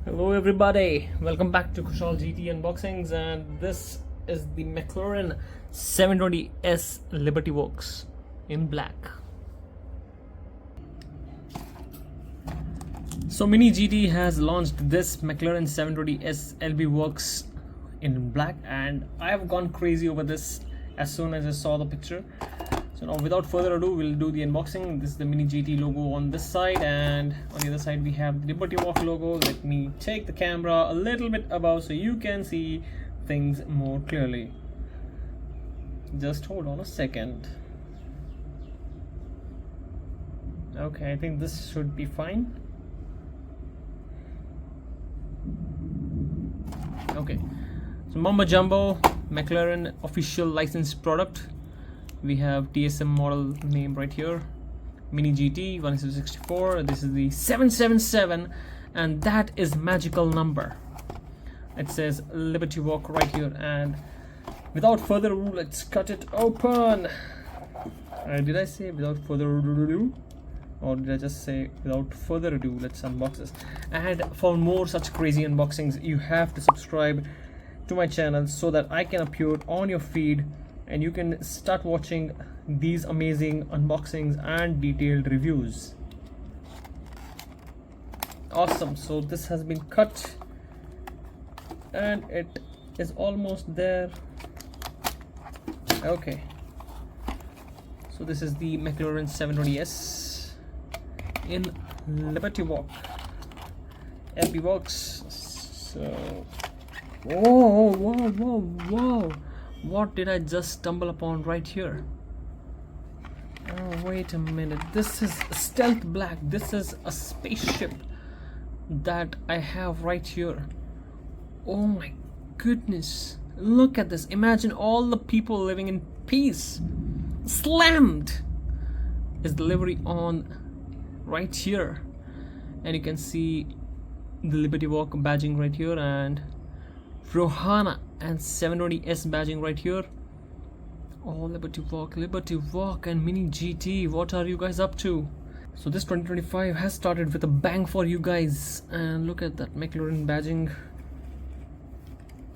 Hello everybody, welcome back to Kushal GT Unboxings, and this is the McLaren 720S Liberty Works in black. So MiniGT has launched this McLaren 720S LB Works in black, and I have gone crazy over this as soon as I saw the picture. So now without further ado, we'll do the unboxing. This is the MiniGT logo on this side, and on the other side we have the Liberty Walk logo. Let me take the camera a little bit above so you can see things more clearly. Just hold on a second. Okay, I think this should be fine. Okay, so Mumbo Jumbo McLaren official licensed product. We have TSM model name right here, MiniGT 164. This is the 777, and that is magical number. It says Liberty Walk right here, and without further ado, let's cut it open. Did I say without further ado, or did I just say without further ado? Let's unbox this. And for more such crazy unboxings, you have to subscribe to my channel so that I can appear on your feed and you can start watching these amazing unboxings and detailed reviews. Awesome, so this has been cut and it is almost there. Okay, so this is the McLaren 720S in Liberty Walk LB Works. So whoa, what did I just stumble upon right here? Oh, wait a minute, this is stealth black. This is a spaceship that I have right here. Oh my goodness, look at this. Imagine all the people living in peace. Slammed is the livery on right here, and you can see the Liberty Walk badging right here, and Rohana and 720S badging right here. Oh, Liberty Walk and MiniGT, what are you guys up to? So this 2025 has started with a bang for you guys, and look at that McLaren badging.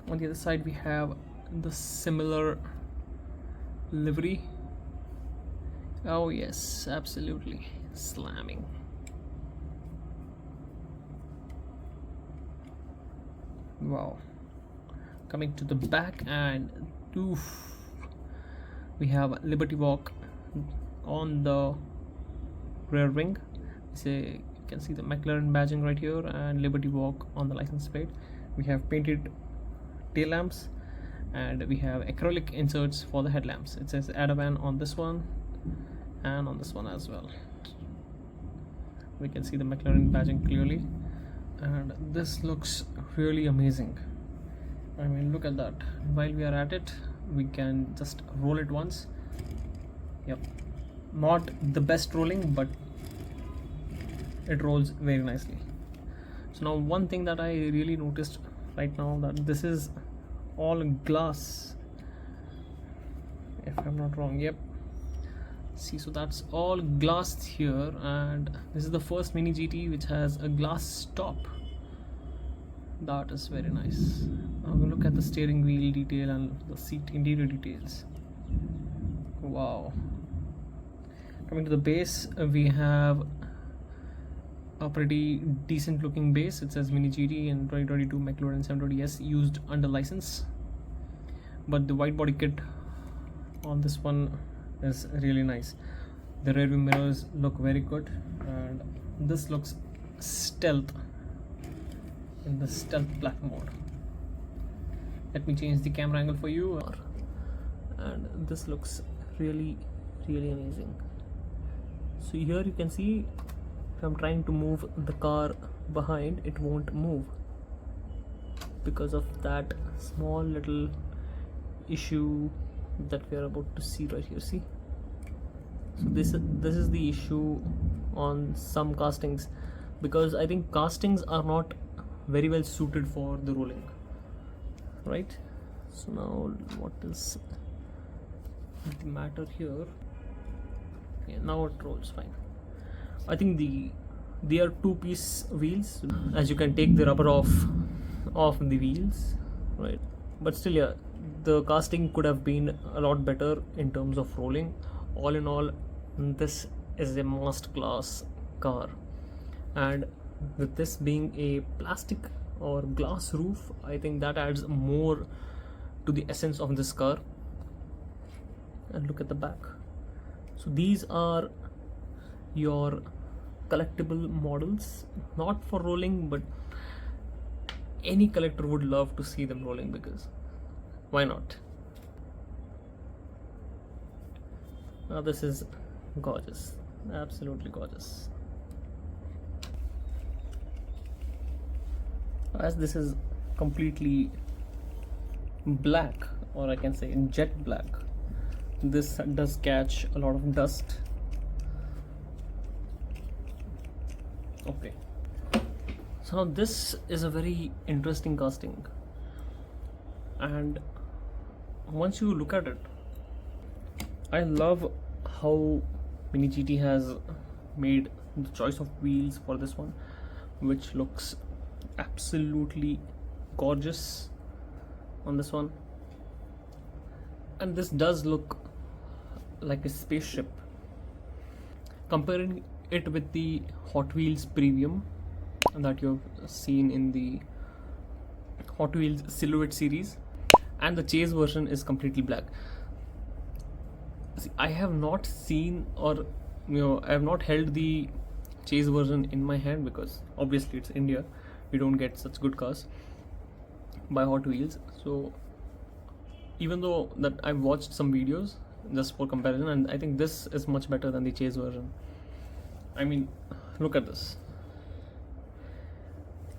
On the other side we have the similar livery. Oh yes, absolutely slamming. Wow. Coming to the back, and oof, we have Liberty Walk on the rear wing. You can see the McLaren badging right here and Liberty Walk on the license plate. We have painted tail lamps, and we have acrylic inserts for the headlamps. It says Adavan on this one and on this one as well. We can see the McLaren badging clearly, and this looks really amazing. I mean, look at that. While we are at it, we can just roll it once. Yep, not the best rolling, but it rolls very nicely. So now one thing that I really noticed right now, that this is all glass, if I'm not wrong. Yep, see, so that's all glass here, and this is the first MiniGT which has a glass top. That is very nice. Now look at the steering wheel detail and the seat interior details. Wow. Coming to the base, we have a pretty decent looking base. It says MiniGT and 2022 McLaren 720S used under license, but the white body kit on this one is really nice. The rear view mirrors look very good, and this looks stealth in the stealth black mode. Let me change the camera angle for you, and this looks really amazing. So here you can see, if I'm trying to move the car behind, it won't move because of that small little issue that we are about to see right here. See, so this is the issue on some castings, because I think castings are not very well suited for the rolling, right? So now what is the matter here? Yeah, now it rolls fine. I think the They are two-piece wheels, as you can take the rubber off the wheels, right? But still, yeah, the casting could have been a lot better in terms of rolling. All in all, this is a masterclass car, and with this being a plastic or glass roof, I think that adds more to the essence of this car. And look at the back. So these are your collectible models, not for rolling, but any collector would love to see them rolling, because why not? Now this is gorgeous, absolutely gorgeous. As this is completely black, or I can say jet black, this does catch a lot of dust. Okay, so now this is a very interesting casting, and once you look at it, I love how MiniGT has made the choice of wheels for this one, which looks absolutely gorgeous on this one. And this does look like a spaceship. Comparing it with the Hot Wheels Premium that you've seen in the Hot Wheels Silhouette series, and the chase version is completely black. See, I have not seen, or I have not held the chase version in my hand, because obviously it's India, we don't get such good cars by Hot Wheels. So even though that I've watched some videos just for comparison, and I think this is much better than the chase version. I mean, look at this,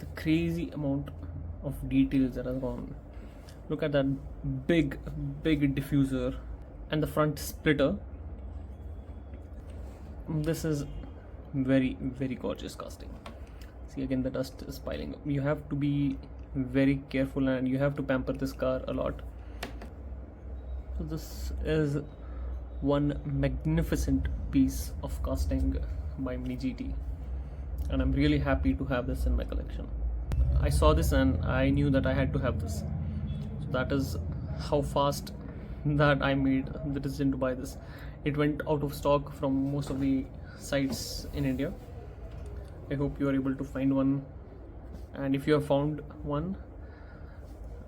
the crazy amount of details that has gone. Look at that big diffuser and the front splitter. This is very gorgeous casting. See, again the dust is piling up. You have to be very careful, and you have to pamper this car a lot. So this is one magnificent piece of casting by MiniGT, and I'm really happy to have this in my collection. I saw this and I knew that I had to have this. So that is how fast that I made the decision to buy this. It went out of stock from most of the sites in India. I hope you are able to find one, and if you have found one,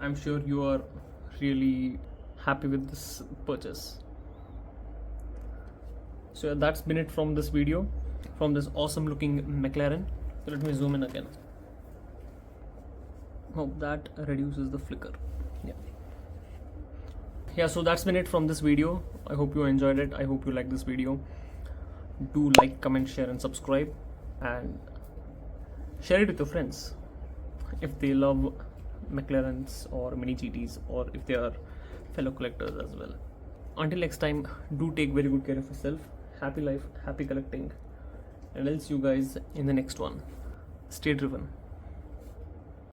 I'm sure you are really happy with this purchase. So that's been it from this video, from this awesome looking McLaren. So let me zoom in again. Hope that reduces the flicker. Yeah, so that's been it from this video. I hope you enjoyed it. I hope you liked this video. Do like, comment, share and subscribe, and share it with your friends if they love McLarens or MiniGTs, or if they are fellow collectors as well. Until next time, do take very good care of yourself. Happy life, happy collecting, and I'll see you guys in the next one. Stay driven.